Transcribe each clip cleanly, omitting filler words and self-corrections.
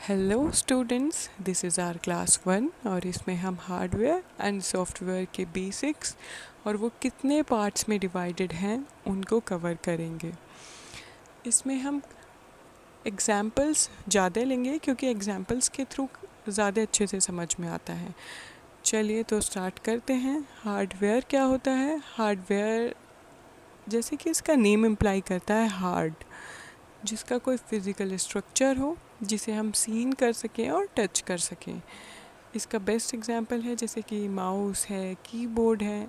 Hello students, this is our class 1 और इसमें हम हार्डवेयर एंड सॉफ्टवेयर के बेसिक्स और वो कितने पार्ट्स में डिवाइडेड हैं उनको कवर करेंगे। इसमें हम एग्जाम्पल्स ज़्यादा लेंगे क्योंकि एग्जाम्पल्स के थ्रू ज़्यादा अच्छे से समझ में आता है। चलिए तो स्टार्ट करते हैं। हार्डवेयर क्या होता है? हार्डवेयर जैसे कि इसका नेम इम्प्लाई करता है हार्ड, जिसका कोई फिज़िकल स्ट्रक्चर हो जिसे हम सीन कर सकें और टच कर सकें। इसका बेस्ट एग्जांपल है जैसे कि माउस है, कीबोर्ड है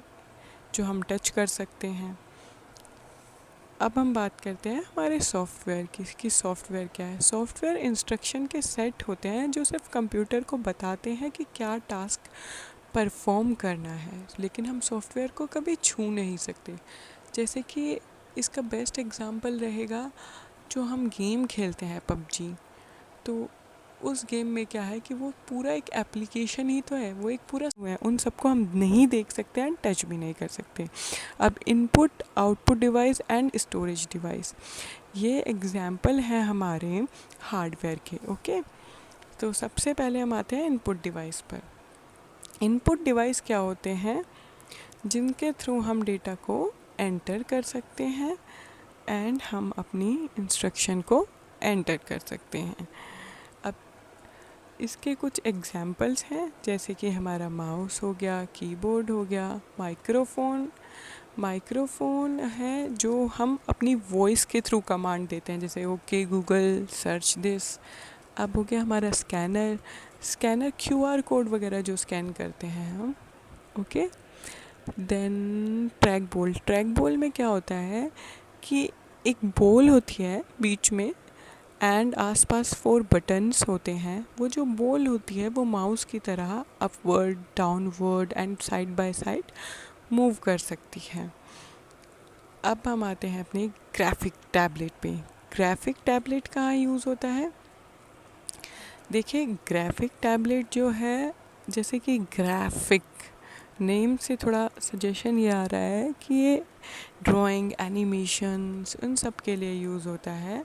जो हम टच कर सकते हैं। अब हम बात करते हैं हमारे सॉफ्टवेयर की कि सॉफ्टवेयर क्या है। सॉफ्टवेयर इंस्ट्रक्शन के सेट होते हैं जो सिर्फ कंप्यूटर को बताते हैं कि क्या टास्क परफॉर्म करना है, लेकिन हम सॉफ्टवेयर को कभी छू नहीं सकते। जैसे कि इसका बेस्ट एग्जांपल रहेगा जो हम गेम खेलते हैं पबजी, तो उस गेम में क्या है कि वो पूरा एक एप्लीकेशन ही तो है, वो एक पूरा है, उन सबको हम नहीं देख सकते एंड टच भी नहीं कर सकते। अब input output device and storage device, ये एग्जाम्पल हैं हमारे हार्डवेयर के। ओके, तो सबसे पहले हम आते हैं इनपुट डिवाइस पर। इनपुट डिवाइस क्या होते हैं? जिनके थ्रू हम डेटा को एंटर कर सकते हैं एंड हम अपनी इंस्ट्रक्शन को एंटर कर सकते हैं। अब इसके कुछ एग्जाम्पल्स हैं जैसे कि हमारा माउस हो गया, कीबोर्ड हो गया, माइक्रोफोन है जो हम अपनी वॉइस के थ्रू कमांड देते हैं, जैसे ओके गूगल सर्च दिस। अब हो गया हमारा स्कैनर क्यूआर कोड वगैरह जो स्कैन करते हैं हम। ओके, देन ट्रैक बॉल में क्या होता है कि एक बॉल होती है बीच में एंड आसपास 4 बटन्स होते हैं। वो जो बॉल होती है वो माउस की तरह upward, downward and side by side move कर सकती है। अब हम आते हैं अपने ग्राफिक टैबलेट पे। ग्राफिक टैबलेट कहाँ यूज़ होता है? देखिए, ग्राफिक टैबलेट जो है, जैसे कि ग्राफिक नेम से थोड़ा सजेशन ये आ रहा है कि ये ड्राइंग, एनिमेशंस उन सब के लिए यूज़ होता है।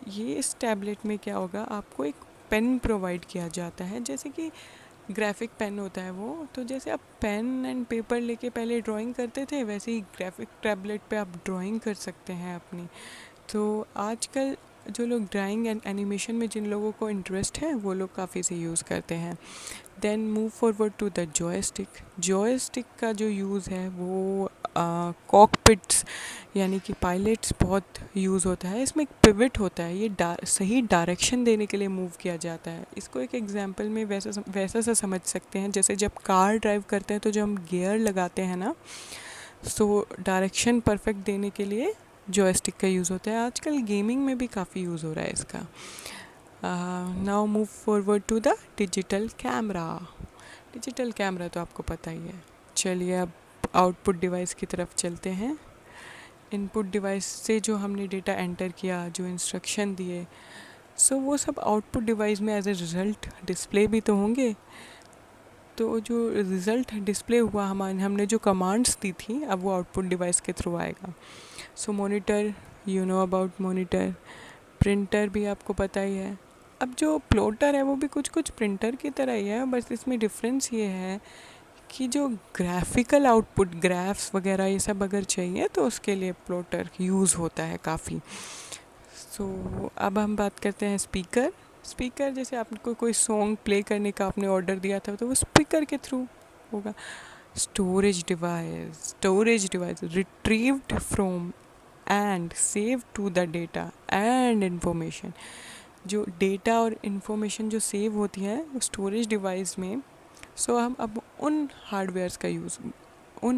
ये इस टैबलेट में क्या होगा, आपको एक पेन प्रोवाइड किया जाता है, जैसे कि ग्राफिक पेन होता है वो। तो जैसे आप पेन एंड पेपर लेके पहले ड्राइंग करते थे, वैसे ही ग्राफिक टैबलेट पे आप ड्राइंग कर सकते हैं अपनी। तो आजकल जो लोग ड्राइंग एंड एनिमेशन में जिन लोगों को इंटरेस्ट है वो लोग काफ़ी से यूज़ करते हैं। Then move forward to the joystick. Joystick का जो यूज़ है वो कॉकपिट्स यानी कि पायलट्स बहुत यूज़ होता है। इसमें एक पिवट होता है, ये सही डायरेक्शन देने के लिए मूव किया जाता है। इसको एक एग्जांपल में वैसा सा समझ सकते हैं, जैसे जब कार ड्राइव करते हैं तो जब हम गियर लगाते हैं ना, सो डायरेक्शन परफेक्ट देने के लिए जॉयस्टिक का यूज़ होता है। आजकल गेमिंग में भी काफ़ी यूज़ हो रहा है इसका। Now move forward to the digital camera. Digital camera तो आपको पता ही है। चलिए अब आउटपुट डिवाइस की तरफ चलते हैं। इनपुट डिवाइस से जो हमने डेटा एंटर किया, जो इंस्ट्रक्शन दिए, सो वो सब आउटपुट डिवाइस में एज ए रिज़ल्ट डिस्प्ले भी तो होंगे। तो जो रिज़ल्ट डिस्प्ले हुआ, हमने जो कमांड्स दी थी, अब वो आउटपुट डिवाइस के थ्रू आएगा। So monitor, you know about monitor. Printer भी आपको पता ही है। अब जो प्लॉटर है वो भी कुछ कुछ प्रिंटर की तरह ही है, बस इसमें डिफरेंस ये है कि जो ग्राफिकल आउटपुट, ग्राफ्स वगैरह ये सब अगर चाहिए तो उसके लिए प्लॉटर यूज़ होता है काफ़ी। सो अब हम बात करते हैं स्पीकर। स्पीकर जैसे आपको कोई सॉन्ग प्ले करने का आपने ऑर्डर दिया था तो वो स्पीकर के थ्रू होगा। Storage device retrieved from and save to the data and information. जो डेटा और इन्फॉर्मेशन जो सेव होती है वो स्टोरेज डिवाइस में। सो हम अब उन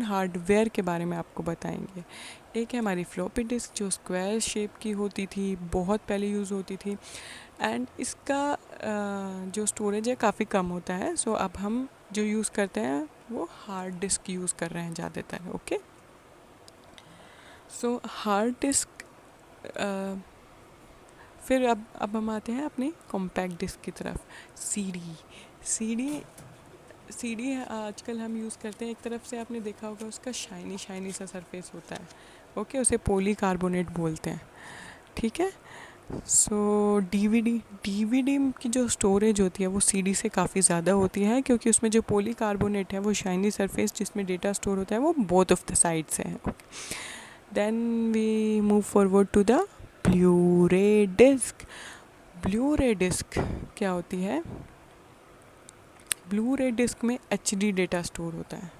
हार्डवेयर के बारे में आपको बताएंगे। एक है हमारी फ्लॉपी डिस्क जो स्क्वायर शेप की होती थी, बहुत पहले यूज़ होती थी एंड इसका जो स्टोरेज है काफ़ी कम होता है। सो अब हम जो यूज़ करते हैं वो हार्ड डिस्क यूज़ कर रहे हैं ज़्यादातर। Okay, so hard disk. फिर अब हम आते हैं अपनी कॉम्पैक्ट डिस्क की तरफ। सीडी सीडी आजकल हम यूज़ करते हैं। एक तरफ से आपने देखा होगा उसका शाइनी शाइनी सा सरफेस होता है। ओके, उसे पॉलीकार्बोनेट बोलते हैं। ठीक है, सो डीवीडी की जो स्टोरेज होती है वो सीडी से काफ़ी ज़्यादा होती है, क्योंकि उसमें जो पॉलीकार्बोनेट है वो शाइनी सरफेस जिसमें डेटा स्टोर होता है वो बोथ ऑफ द साइड्स है। Then we move forward to the Blu ray disc. Blu ray disc क्या होती है? ब्लू-रे डिस्क में एचडी डेटा स्टोर होता है।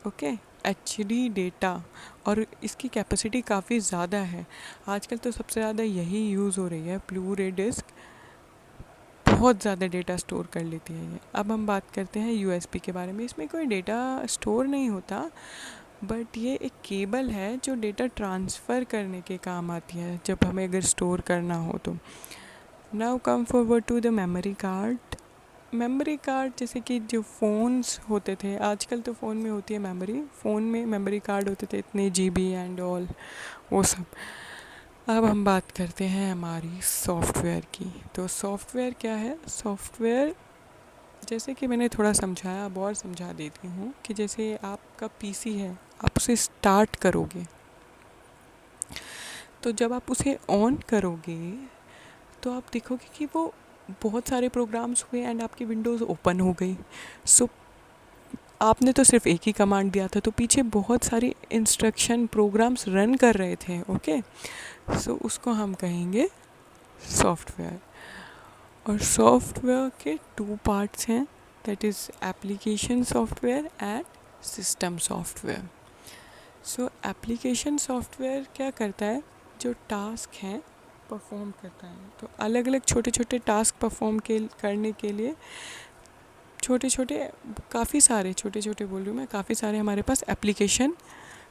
ओके, एचडी डेटा, और इसकी कैपेसिटी काफ़ी ज़्यादा है। आजकल तो सबसे ज़्यादा यही यूज़ हो रही है, ब्लू-रे डिस्क बहुत ज़्यादा डेटा स्टोर कर लेती है ये। अब हम बात करते हैं यूएसबी के बारे में। इसमें कोई डेटा स्टोर नहीं होता, बट ये एक केबल है जो डेटा ट्रांसफ़र करने के काम आती है जब हमें अगर स्टोर करना हो तो। Now come forward to the memory card. Memory card जैसे कि जो फ़ोन्स होते थे, आजकल तो फ़ोन में होती है मेमोरी, फ़ोन में मेमोरी कार्ड होते थे इतने जीबी एंड ऑल वो सब। अब हम बात करते हैं हमारी सॉफ्टवेयर की। तो सॉफ्टवेयर क्या है? सॉफ्टवेयर जैसे कि मैंने थोड़ा समझाया, अब और समझा देती हूँ कि जैसे आपका पीसी है, आप उसे स्टार्ट करोगे तो जब आप उसे ऑन करोगे तो आप देखोगे कि वो बहुत सारे प्रोग्राम्स हुए एंड आपकी विंडोज़ ओपन हो गई। सो आपने तो सिर्फ एक ही कमांड दिया था, तो पीछे बहुत सारी इंस्ट्रक्शन प्रोग्राम्स रन कर रहे थे। ओके, सो उसको हम कहेंगे सॉफ्टवेयर। और सॉफ्टवेयर के टू पार्ट्स हैं, that is application software and system software. So application software क्या करता है? जो टास्क हैं परफॉर्म करता है। तो अलग अलग छोटे छोटे टास्क परफॉर्म करने के लिए छोटे छोटे, काफ़ी सारे, छोटे छोटे बोल रही हूँ मैं, काफ़ी सारे हमारे पास एप्लीकेशन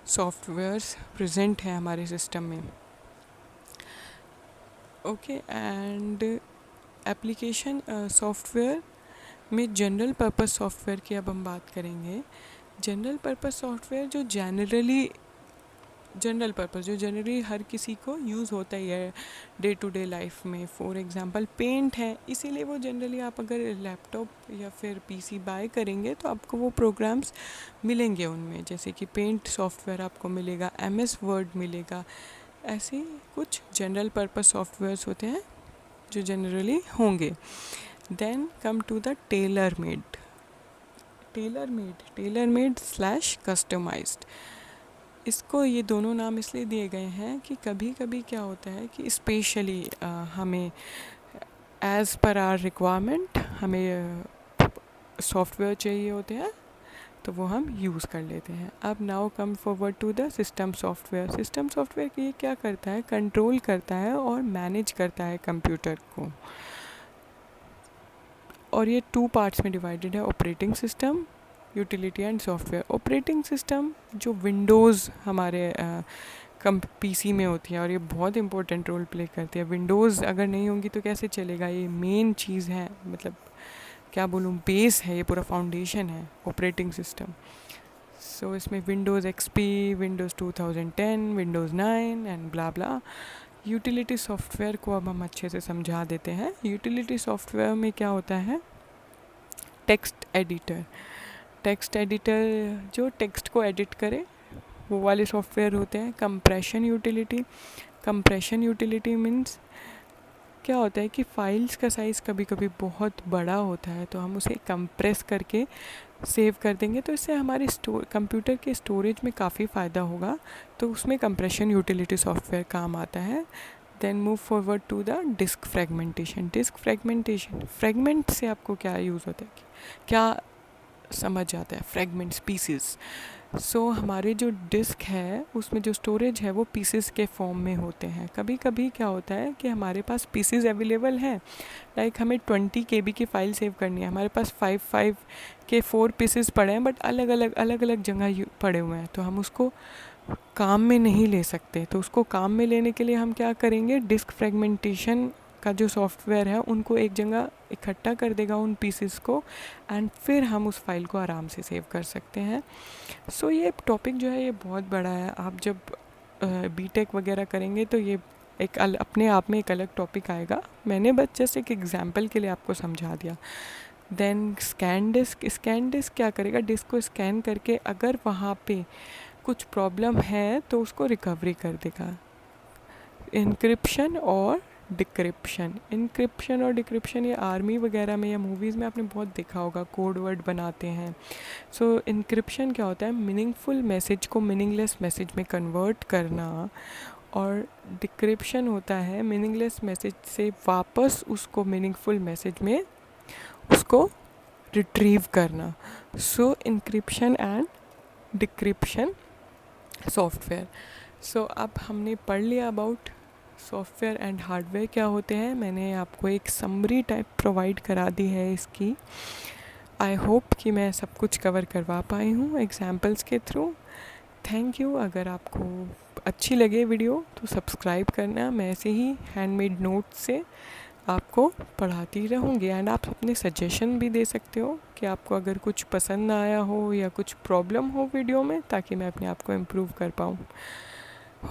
सॉफ्टवेयर्स प्रेजेंट हैं हमारे सिस्टम में। ओके, एंड एप्लीकेशन सॉफ्टवेयर में जनरल पर्पस सॉफ्टवेयर की अब हम बात करेंगे। जनरल पर्पस सॉफ्टवेयर जो जनरली हर किसी को यूज़ होता ही है डे टू डे लाइफ में। फॉर एग्जांपल पेंट है, इसीलिए वो जनरली आप अगर लैपटॉप या फिर पीसी बाय करेंगे तो आपको वो प्रोग्राम्स मिलेंगे उनमें, जैसे कि पेंट सॉफ्टवेयर आपको मिलेगा, एमएस वर्ड मिलेगा। ऐसे कुछ जनरल पर्पस सॉफ्टवेयर्स होते हैं जो जनरली होंगे। Then come to the tailor made slash customized. इसको ये दोनों नाम इसलिए दिए गए हैं कि कभी कभी क्या होता है कि स्पेशली हमें एज़ पर आवर रिक्वायरमेंट हमें सॉफ्टवेयर चाहिए होते हैं, तो वो हम यूज़ कर लेते हैं। अब now come forward to the system software. System software ये क्या करता है? कंट्रोल करता है और मैनेज करता है कंप्यूटर को। और ये टू पार्ट्स में डिवाइडेड है, operating system, utility and software. Operating system जो विंडोज़ हमारे पीसी में होती है, और ये बहुत इंपॉर्टेंट रोल प्ले करती है। विंडोज़ अगर नहीं होंगी तो कैसे चलेगा? ये मेन चीज़ है, मतलब क्या बोलूँ, बेस है, ये पूरा फाउंडेशन है ऑपरेटिंग सिस्टम। सो इसमें windows XP, windows 2010, windows 9 and blah blah. Utility software को अब हम अच्छे से समझा देते हैं। यूटिलिटी सॉफ्टवेयर में क्या होता है? टेक्स्ट एडिटर जो टेक्स्ट को एडिट करे वो वाले सॉफ्टवेयर होते हैं। कंप्रेशन यूटिलिटी मीन्स क्या होता है कि फाइल्स का साइज़ कभी कभी बहुत बड़ा होता है, तो हम उसे कंप्रेस करके सेव कर देंगे, तो इससे हमारे कंप्यूटर के स्टोरेज में काफ़ी फ़ायदा होगा। तो उसमें कंप्रेशन यूटिलिटी सॉफ्टवेयर काम आता है। Then move forward to the disk fragmentation. Fragment से आपको क्या यूज़ होता है, क्या समझ आता है? Fragments, pieces. सो हमारे जो डिस्क है उसमें जो स्टोरेज है वो पीसेस के फॉर्म में होते हैं। कभी कभी क्या होता है कि हमारे पास पीसेस अवेलेबल हैं, लाइक हमें 20 KB की फ़ाइल सेव करनी है, हमारे पास 5 के 4 पीसेस पड़े हैं, बट अलग अलग जगह पड़े हुए हैं, तो हम उसको काम में नहीं ले सकते। तो उसको काम में लेने के लिए हम क्या करेंगे? डिस्क फ्रेगमेंटेशन का जो सॉफ्टवेयर है उनको एक जगह इकट्ठा कर देगा उन पीसेस को, एंड फिर हम उस फाइल को आराम से सेव कर सकते हैं। सो ये टॉपिक जो है ये बहुत बड़ा है। आप जब बीटेक वगैरह करेंगे तो ये एक अपने आप में एक अलग टॉपिक आएगा। मैंने बस जस्ट एक एग्जांपल के लिए आपको समझा दिया। देन स्कैन डिस्क क्या करेगा? डिस्क को स्कैन करके अगर वहाँ पे कुछ प्रॉब्लम है तो उसको रिकवरी कर देगा। इनक्रिप्शन और डिक्रिप्शन। इनक्रिप्शन और डिक्रिप्शन ये आर्मी वगैरह में या मूवीज़ में आपने बहुत देखा होगा, कोड वर्ड बनाते हैं। सो इनक्रिप्शन क्या होता है, मीनिंगफुल मैसेज को मीनिंगलेस मैसेज में कन्वर्ट करना, और डिक्रिप्शन होता है मीनिंगलेस मैसेज से वापस उसको मीनिंगफुल मैसेज में उसको रिट्रीव करना। सो इनक्रिप्शन एंड डिक्रिप्शन सॉफ्टवेयर। सो अब हमने पढ़ लिया अबाउट सॉफ्टवेयर एंड हार्डवेयर क्या होते हैं। मैंने आपको एक समरी टाइप प्रोवाइड करा दी है इसकी। आई होप कि मैं सब कुछ कवर करवा पाई हूँ एग्जाम्पल्स के थ्रू। Thank you. अगर आपको अच्छी लगे वीडियो तो सब्सक्राइब करना। मैं ऐसे ही हैंडमेड नोट्स से आपको पढ़ाती रहूँगी, एंड आप अपने सजेशन भी दे सकते हो कि आपको अगर कुछ पसंद ना आया हो या कुछ प्रॉब्लम हो वीडियो में, ताकि मैं अपने आप को इम्प्रूव कर पाऊँ।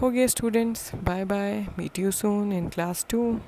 हो गया students, bye bye, meet you soon in class 2।